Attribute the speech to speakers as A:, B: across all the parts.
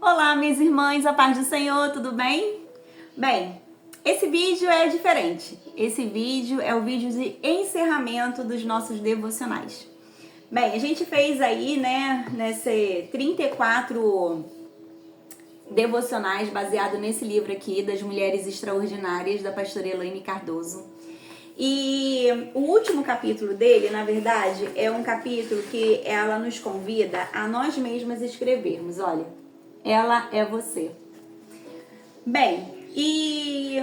A: Olá, minhas irmãs, a paz do Senhor, tudo bem? Bem, esse vídeo é diferente. Esse vídeo é o vídeo de encerramento dos nossos devocionais. Bem, a gente fez aí, né, nesse 34 devocionais baseado nesse livro aqui, das Mulheres Extraordinárias, da pastora Elaine Cardoso. E o último capítulo dele, na verdade, é um capítulo que ela nos convida a nós mesmas escrevermos. Olha, ela é você. Bem, e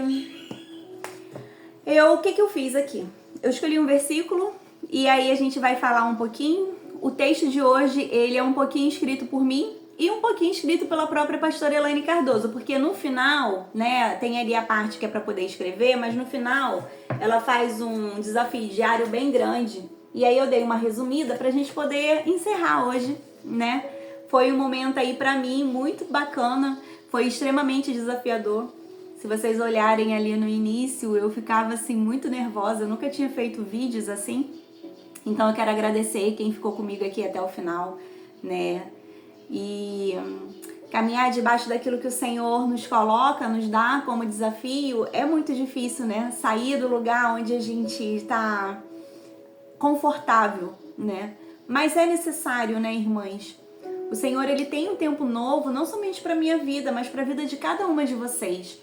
A: o que eu fiz aqui? Eu escolhi um versículo e aí a gente vai falar um pouquinho. O texto de hoje, ele é um pouquinho escrito por mim e um pouquinho escrito pela própria pastora Elaine Cardoso, porque no final, né, tem ali a parte que é para poder escrever, mas no final ela faz um desafio diário bem grande. E aí eu dei uma resumida pra gente poder encerrar hoje, né? Foi um momento aí pra mim muito bacana, foi extremamente desafiador. Se vocês olharem ali no início, eu ficava assim muito nervosa, eu nunca tinha feito vídeos assim. Então eu quero agradecer quem ficou comigo aqui até o final, né? E caminhar debaixo daquilo que o Senhor nos coloca, nos dá como desafio, é muito difícil, né? Sair do lugar onde a gente está confortável, né? Mas é necessário, né, irmãs? O Senhor, ele tem um tempo novo, não somente para minha vida, mas para a vida de cada uma de vocês.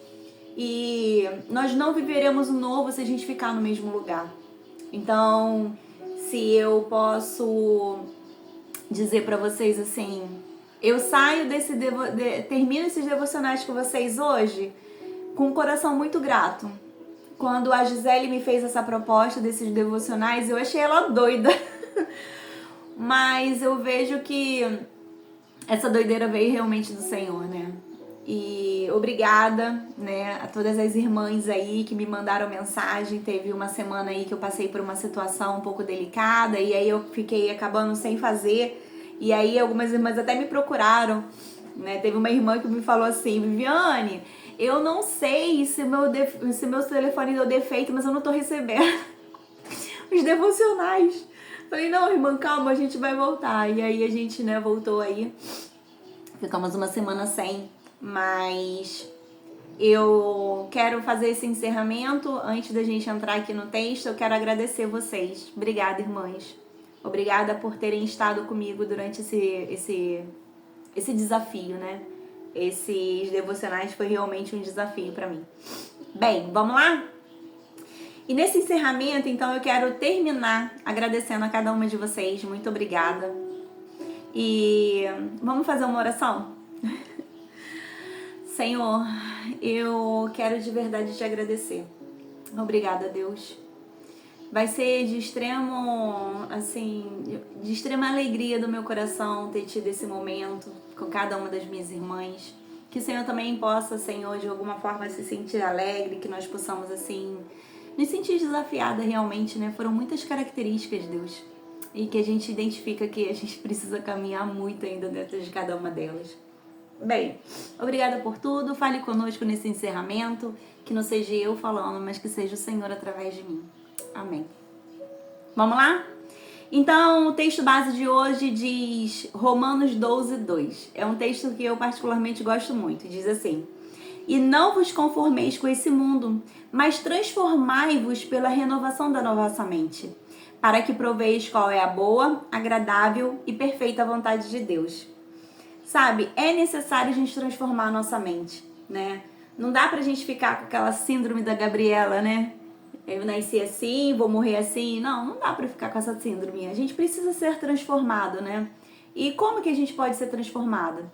A: E nós não viveremos o novo se a gente ficar no mesmo lugar. Então, se eu posso dizer para vocês assim, eu saio termino esses devocionais com vocês hoje com um coração muito grato. Quando a Gisele me fez essa proposta desses devocionais, eu achei ela doida. Mas eu vejo que essa doideira veio realmente do Senhor, né? E obrigada, né, a todas as irmãs aí que me mandaram mensagem. Teve uma semana aí que eu passei por uma situação um pouco delicada e aí eu fiquei acabando sem fazer. E aí algumas irmãs até me procuraram, né? Teve uma irmã que me falou assim: Viviane, eu não sei se meu telefone deu defeito, mas eu não tô recebendo os devocionais. Falei, não, irmã, calma, a gente vai voltar. E aí a gente, né, voltou aí. Ficamos uma semana sem, mas eu quero fazer esse encerramento. Antes da gente entrar aqui no texto, eu quero agradecer vocês. Obrigada, irmãs. Obrigada por terem estado comigo durante esse desafio, né? Esses devocionais foi realmente um desafio para mim. Bem, vamos lá? E nesse encerramento, então, eu quero terminar agradecendo a cada uma de vocês. Muito obrigada. E vamos fazer uma oração? Senhor, eu quero de verdade te agradecer. Obrigada, Deus. Vai ser de extremo, assim, de extrema alegria do meu coração ter tido esse momento com cada uma das minhas irmãs. Que o Senhor também possa, Senhor, de alguma forma se sentir alegre, que nós possamos, assim, nos sentir desafiada realmente, né? Foram muitas características, Deus, e que a gente identifica que a gente precisa caminhar muito ainda dentro de cada uma delas. Bem, obrigada por tudo. Fale conosco nesse encerramento. Que não seja eu falando, mas que seja o Senhor através de mim. Amém. Vamos lá? Então, o texto base de hoje diz Romanos 12, 2. É um texto que eu particularmente gosto muito. Diz assim: E não vos conformeis com esse mundo, mas transformai-vos pela renovação da vossa mente, para que proveis qual é a boa, agradável e perfeita vontade de Deus. Sabe, é necessário a gente transformar a nossa mente, né? Não dá pra gente ficar com aquela síndrome da Gabriela, né? Eu nasci assim, vou morrer assim. Não dá pra ficar com essa síndrome. A gente precisa ser transformado, né? E como que a gente pode ser transformado?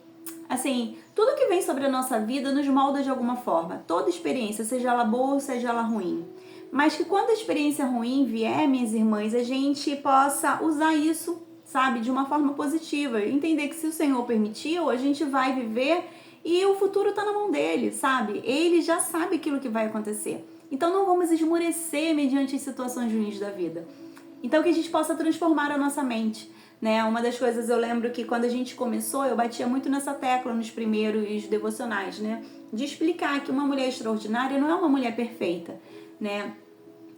A: Assim, tudo que vem sobre a nossa vida nos molda de alguma forma. Toda experiência, seja ela boa ou seja ela ruim. Mas que quando a experiência ruim vier, minhas irmãs, a gente possa usar isso, sabe, de uma forma positiva. Entender que se o Senhor permitiu, a gente vai viver e o futuro tá na mão dele, sabe? Ele já sabe aquilo que vai acontecer. Então não vamos esmorecer mediante as situações ruins da vida. Então que a gente possa transformar a nossa mente, né? Uma das coisas, eu lembro que quando a gente começou, eu batia muito nessa tecla nos primeiros devocionais, né? De explicar que uma mulher extraordinária não é uma mulher perfeita, né?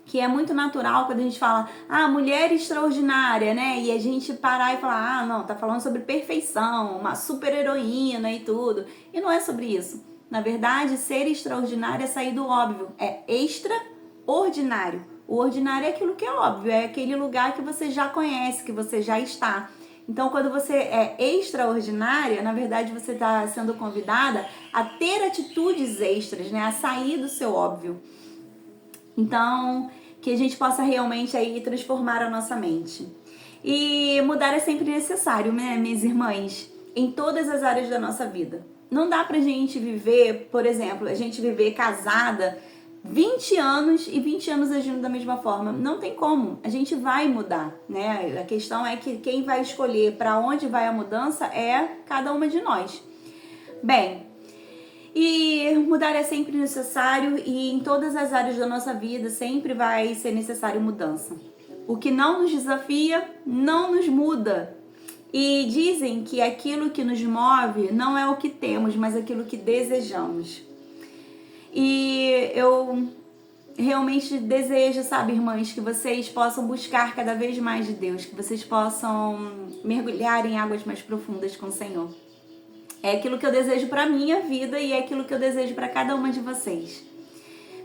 A: que é muito natural quando a gente fala, mulher extraordinária, né? E a gente parar e falar, não, tá falando sobre perfeição, uma super heroína e tudo. E não é sobre isso. Na verdade, ser extraordinário é sair do óbvio, é extraordinário. O ordinário é aquilo que é óbvio, é aquele lugar que você já conhece, que você já está. Então, quando você é extraordinária, na verdade você está sendo convidada a ter atitudes extras, né? A sair do seu óbvio. Então, que a gente possa realmente aí transformar a nossa mente. E mudar é sempre necessário, né, minhas irmãs? Em todas as áreas da nossa vida. Não dá pra gente viver, por exemplo, a gente viver casada 20 anos e 20 anos agindo da mesma forma. Não tem como. A gente vai mudar, né? A questão é que quem vai escolher para onde vai a mudança é cada uma de nós. Bem, e mudar é sempre necessário e em todas as áreas da nossa vida sempre vai ser necessário mudança. O que não nos desafia, não nos muda. E dizem que aquilo que nos move não é o que temos, mas aquilo que desejamos. E eu realmente desejo, sabe, irmãs, que vocês possam buscar cada vez mais de Deus, que vocês possam mergulhar em águas mais profundas com o Senhor. É aquilo que eu desejo para a minha vida e é aquilo que eu desejo para cada uma de vocês.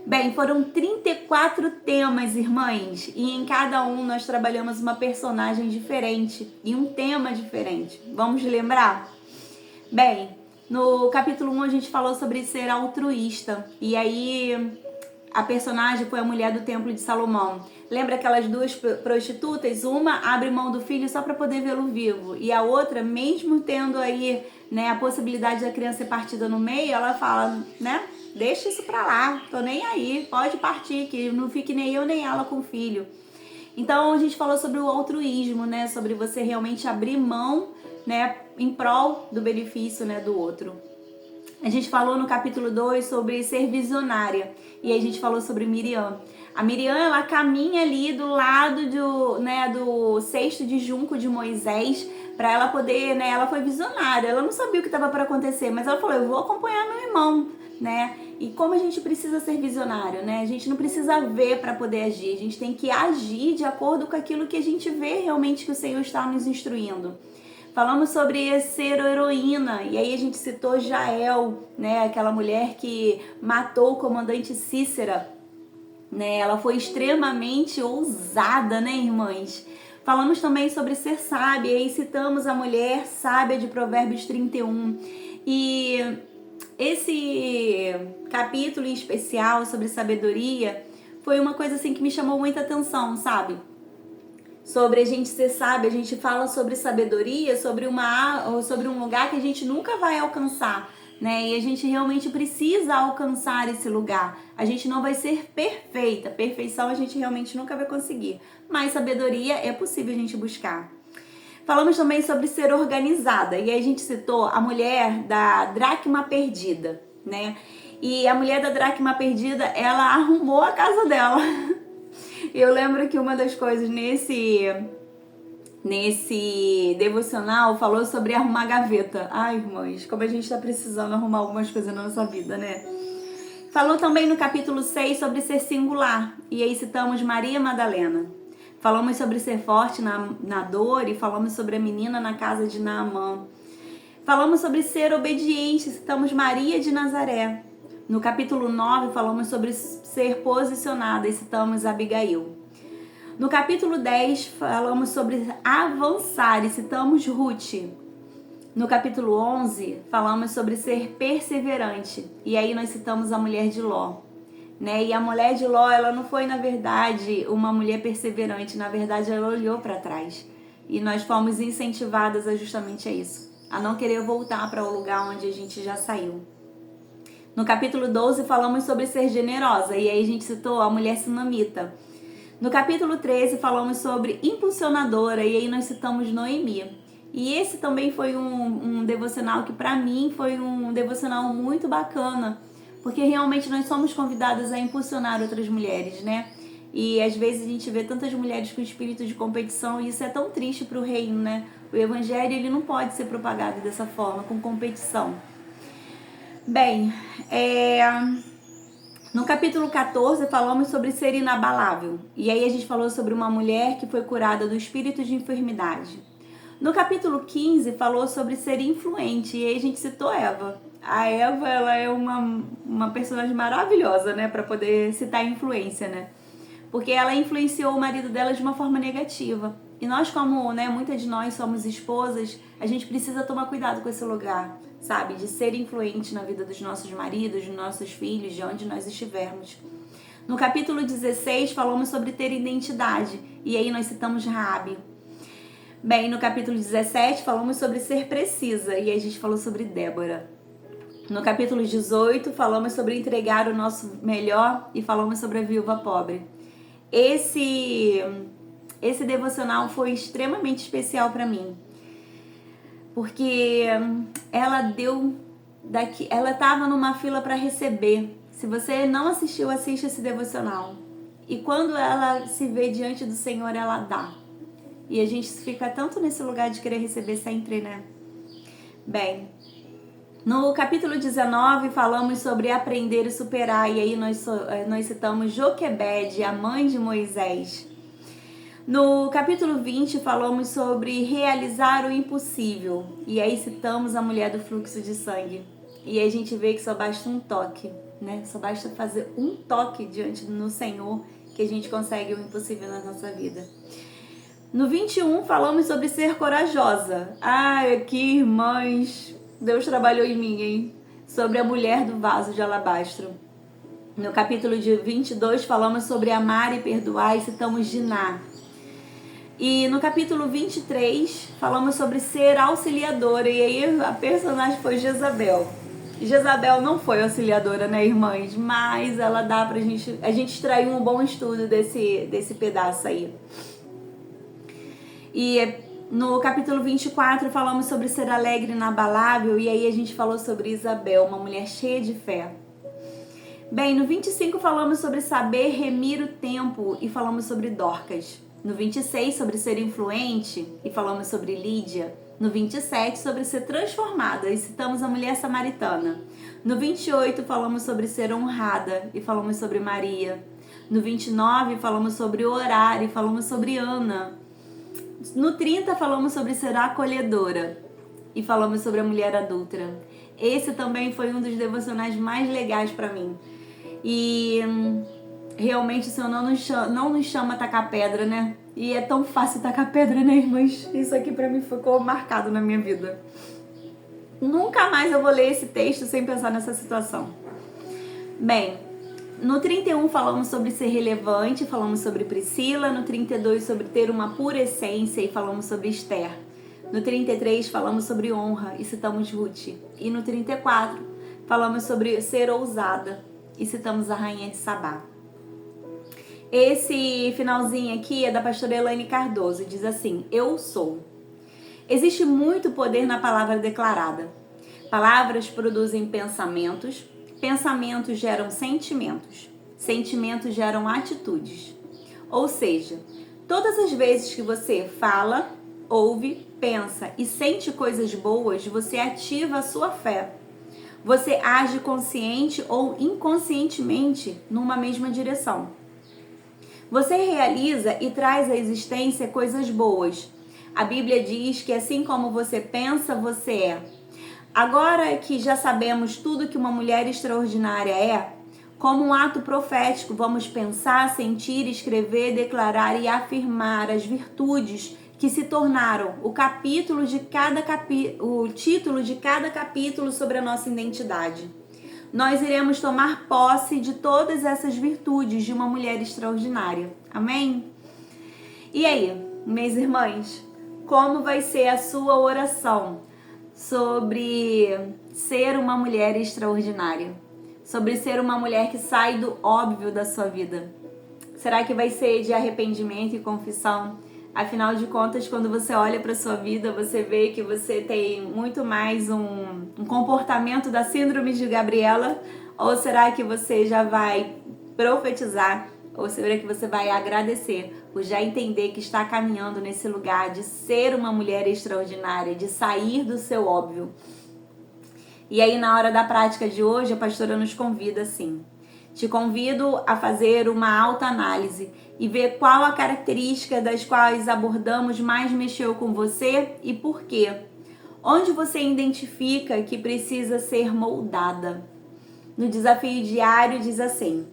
A: Bem, foram 34 temas, irmãs, e em cada um nós trabalhamos uma personagem diferente e um tema diferente. Vamos lembrar? Bem, no capítulo 1 a gente falou sobre ser altruísta e aí a personagem foi a mulher do Templo de Salomão. Lembra aquelas duas prostitutas? Uma abre mão do filho só para poder vê-lo vivo. E a outra, mesmo tendo aí, né, a possibilidade da criança ser partida no meio, ela fala, né? Deixa isso pra lá, tô nem aí, pode partir, que não fique nem eu nem ela com o filho. Então a gente falou sobre o altruísmo, né? Sobre você realmente abrir mão, né, em prol do benefício, né, do outro. A gente falou no capítulo 2 sobre ser visionária. E aí a gente falou sobre Miriam. A Miriam, ela caminha ali do lado do cesto de junco de Moisés para ela poder, né? Ela foi visionária. Ela não sabia o que estava para acontecer, mas ela falou, eu vou acompanhar meu irmão, né? E como a gente precisa ser visionário, né? A gente não precisa ver para poder agir. A gente tem que agir de acordo com aquilo que a gente vê realmente que o Senhor está nos instruindo. Falamos sobre ser heroína, e aí a gente citou Jael, né, aquela mulher que matou o comandante Cícera, né, ela foi extremamente ousada, né, irmãs? Falamos também sobre ser sábia, e aí citamos a mulher sábia de Provérbios 31, e esse capítulo em especial sobre sabedoria foi uma coisa assim que me chamou muita atenção, sabe? Sobre a gente ser sábio, a gente fala sobre sabedoria, sobre um lugar que a gente nunca vai alcançar, né? E a gente realmente precisa alcançar esse lugar. A gente não vai ser perfeita, perfeição a gente realmente nunca vai conseguir, mas sabedoria é possível a gente buscar. Falamos também sobre ser organizada, e aí a gente citou a mulher da dracma perdida, né? E a mulher da dracma perdida, ela arrumou a casa dela. Eu lembro que uma das coisas nesse devocional falou sobre arrumar gaveta. Ai, irmãs, como a gente tá precisando arrumar algumas coisas na nossa vida, né? Falou também no capítulo 6 sobre ser singular. E aí citamos Maria Madalena. Falamos sobre ser forte na dor e falamos sobre a menina na casa de Naamã. Falamos sobre ser obediente, citamos Maria de Nazaré. No capítulo 9 falamos sobre ser posicionada e citamos Abigail. No capítulo 10 falamos sobre avançar e citamos Ruth. No capítulo 11 falamos sobre ser perseverante e aí nós citamos a mulher de Ló. Né? E a mulher de Ló, ela não foi na verdade uma mulher perseverante, na verdade ela olhou para trás. E nós fomos incentivadas a justamente a isso, a não querer voltar para o lugar onde a gente já saiu. No capítulo 12 falamos sobre ser generosa e aí a gente citou a mulher sunamita. No capítulo 13 falamos sobre impulsionadora e aí nós citamos Noemi. E esse também foi um devocional que para mim foi um devocional muito bacana, porque realmente nós somos convidadas a impulsionar outras mulheres, né? E às vezes a gente vê tantas mulheres com espírito de competição e isso é tão triste para o reino, né? O evangelho ele não pode ser propagado dessa forma, com competição. Bem, No capítulo 14, falamos sobre ser inabalável. E aí a gente falou sobre uma mulher que foi curada do espírito de enfermidade. No capítulo 15, falou sobre ser influente. E aí a gente citou Eva. A Eva, ela é uma personagem maravilhosa, né? Para poder citar influência, né? Porque ela influenciou o marido dela de uma forma negativa. E nós, como, né, muitas de nós somos esposas, a gente precisa tomar cuidado com esse lugar, sabe? De ser influente na vida dos nossos maridos, dos nossos filhos, de onde nós estivermos. No capítulo 16, falamos sobre ter identidade. E aí nós citamos Raabe. Bem, no capítulo 17, falamos sobre ser precisa. E aí a gente falou sobre Débora. No capítulo 18, falamos sobre entregar o nosso melhor e falamos sobre a viúva pobre. Esse devocional foi extremamente especial para mim, porque ela estava numa fila para receber. Se você não assistiu, assiste esse devocional. E quando ela se vê diante do Senhor, ela dá. E a gente fica tanto nesse lugar de querer receber sempre, né? Bem, no capítulo 19 falamos sobre aprender e superar, e aí nós citamos Joquebede, a mãe de Moisés. No capítulo 20 falamos sobre realizar o impossível, e aí citamos a mulher do fluxo de sangue. E aí a gente vê que só basta um toque, né? Só basta fazer um toque diante do Senhor que a gente consegue o impossível na nossa vida. No 21 falamos sobre ser corajosa. Aqui, irmãs, Deus trabalhou em mim, hein? Sobre a mulher do vaso de alabastro. No capítulo 22 falamos sobre amar e perdoar e citamos Diná. E no capítulo 23 falamos sobre ser auxiliadora, e aí a personagem foi Jezabel. Jezabel não foi auxiliadora, né, irmãs? Mas ela dá pra gente... A gente extraiu um bom estudo desse pedaço aí. E no capítulo 24 falamos sobre ser alegre e inabalável, e aí a gente falou sobre Isabel, uma mulher cheia de fé. Bem, no 25 falamos sobre saber remir o tempo e falamos sobre Dorcas. No 26 sobre ser influente e falamos sobre Lídia. No 27 sobre ser transformada e citamos a mulher samaritana. No 28 falamos sobre ser honrada e falamos sobre Maria. No 29 falamos sobre orar e falamos sobre Ana. No 30 falamos sobre ser acolhedora e falamos sobre a mulher adúltera. Esse também foi um dos devocionais mais legais para mim. E realmente o Senhor não nos chama a tacar pedra, né? E é tão fácil tacar pedra, né, irmãs? Isso aqui para mim ficou marcado na minha vida. Nunca mais eu vou ler esse texto sem pensar nessa situação. Bem, no 31 falamos sobre ser relevante, falamos sobre Priscila. No 32 sobre ter uma pura essência e falamos sobre Esther. No 33 falamos sobre honra e citamos Ruth. E no 34 falamos sobre ser ousada e citamos a rainha de Sabá. Esse finalzinho aqui é da pastora Elaine Cardoso. Diz assim: eu sou. Existe muito poder na palavra declarada. Palavras produzem pensamentos. Pensamentos geram sentimentos. Sentimentos geram atitudes. Ou seja, todas as vezes que você fala, ouve, pensa e sente coisas boas, você ativa a sua fé. Você age consciente ou inconscientemente numa mesma direção. Você realiza e traz à existência coisas boas. A Bíblia diz que assim como você pensa, você é. Agora que já sabemos tudo que uma mulher extraordinária é, como um ato profético, vamos pensar, sentir, escrever, declarar e afirmar as virtudes que se tornaram o título de cada capítulo sobre a nossa identidade. Nós iremos tomar posse de todas essas virtudes de uma mulher extraordinária. Amém? E aí, minhas irmãs, como vai ser a sua oração sobre ser uma mulher extraordinária? Sobre ser uma mulher que sai do óbvio da sua vida? Será que vai ser de arrependimento e confissão? Afinal de contas, quando você olha para sua vida, você vê que você tem muito mais um comportamento da síndrome de Gabriela? Ou será que você já vai profetizar? Ou será que você vai agradecer por já entender que está caminhando nesse lugar de ser uma mulher extraordinária, de sair do seu óbvio? E aí, na hora da prática de hoje, a pastora nos convida assim: Te convido a fazer uma autoanálise e ver qual a característica das quais abordamos mais mexeu com você e por quê. Onde você identifica que precisa ser moldada. No desafio diário diz assim: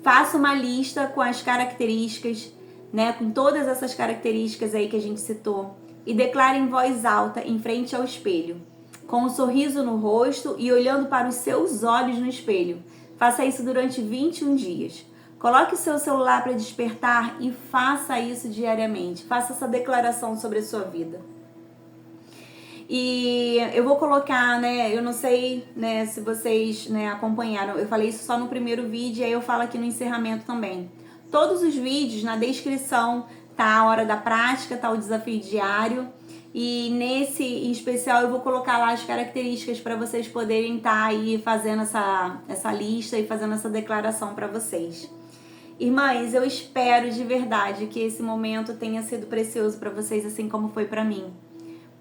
A: faça uma lista com as características, né, com todas essas características aí que a gente citou e declare em voz alta em frente ao espelho, com um sorriso no rosto e olhando para os seus olhos no espelho. Faça isso durante 21 dias. Coloque o seu celular para despertar e faça isso diariamente. Faça essa declaração sobre a sua vida. E eu vou colocar, né, eu não sei, né, se vocês, né, acompanharam, eu falei isso só no primeiro vídeo e aí eu falo aqui no encerramento também. Todos os vídeos, na descrição, tá a hora da prática, tá o desafio diário e nesse em especial eu vou colocar lá as características para vocês poderem estar aí fazendo essa lista e fazendo essa declaração para vocês. Irmãs, eu espero de verdade que esse momento tenha sido precioso para vocês, assim como foi para mim.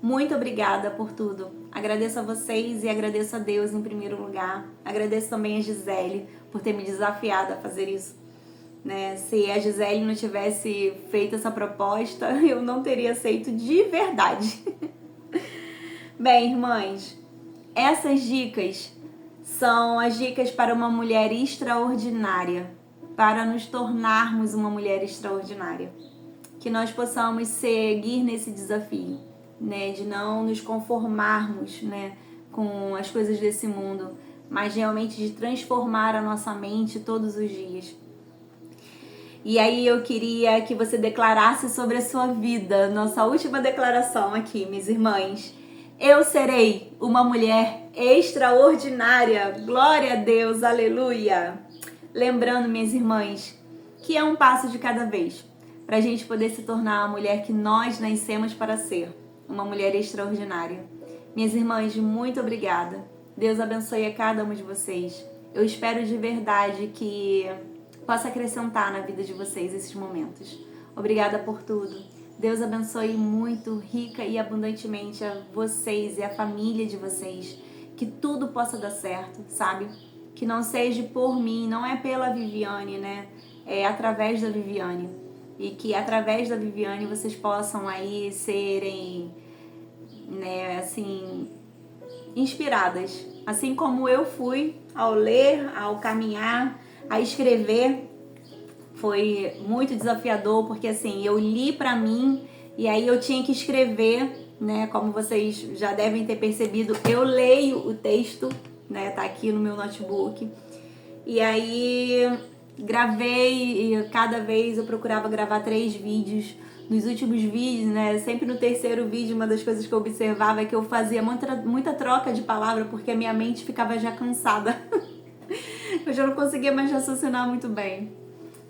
A: Muito obrigada por tudo. Agradeço a vocês e agradeço a Deus em primeiro lugar. Agradeço também a Gisele por ter me desafiado a fazer isso. Né? Se a Gisele não tivesse feito essa proposta, eu não teria aceito de verdade. Bem, irmãs, essas dicas são as dicas para uma mulher extraordinária, para nos tornarmos uma mulher extraordinária. Que nós possamos seguir nesse desafio. Né, de não nos conformarmos, né, com as coisas desse mundo, mas realmente de transformar a nossa mente todos os dias. E aí eu queria que você declarasse sobre a sua vida, nossa última declaração aqui, minhas irmãs. Eu serei uma mulher extraordinária. Glória a Deus, aleluia. Lembrando, minhas irmãs, que é um passo de cada vez, para a gente poder se tornar a mulher que nós nascemos para ser. Uma mulher extraordinária. Minhas irmãs, muito obrigada. Deus abençoe a cada uma de vocês. Eu espero de verdade que possa acrescentar na vida de vocês esses momentos. Obrigada por tudo. Deus abençoe muito, rica e abundantemente a vocês e a família de vocês. Que tudo possa dar certo, sabe? Que não seja por mim, não é pela Viviane, né? É através da Viviane. E que através da Viviane vocês possam aí serem, né, assim, inspiradas. Assim como eu fui ao ler, ao caminhar, a escrever. Foi muito desafiador, porque assim, eu li pra mim e aí eu tinha que escrever, né? Como vocês já devem ter percebido, eu leio o texto, né? Tá aqui no meu notebook. E aí gravei e cada vez eu procurava gravar 3 vídeos. Nos últimos vídeos, né, sempre no terceiro vídeo, uma das coisas que eu observava é que eu fazia muita troca de palavra porque a minha mente ficava já cansada. Eu já não conseguia mais raciocinar muito bem.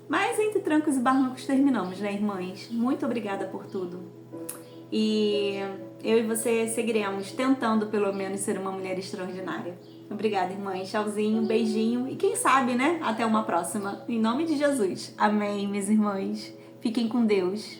A: Mas entre trancos e barrancos terminamos, né, irmãs? Muito obrigada por tudo. E eu e você seguiremos tentando pelo menos ser uma mulher extraordinária. Obrigada, irmãs. Tchauzinho, beijinho e quem sabe, né? Até uma próxima. Em nome de Jesus. Amém, minhas irmãs. Fiquem com Deus.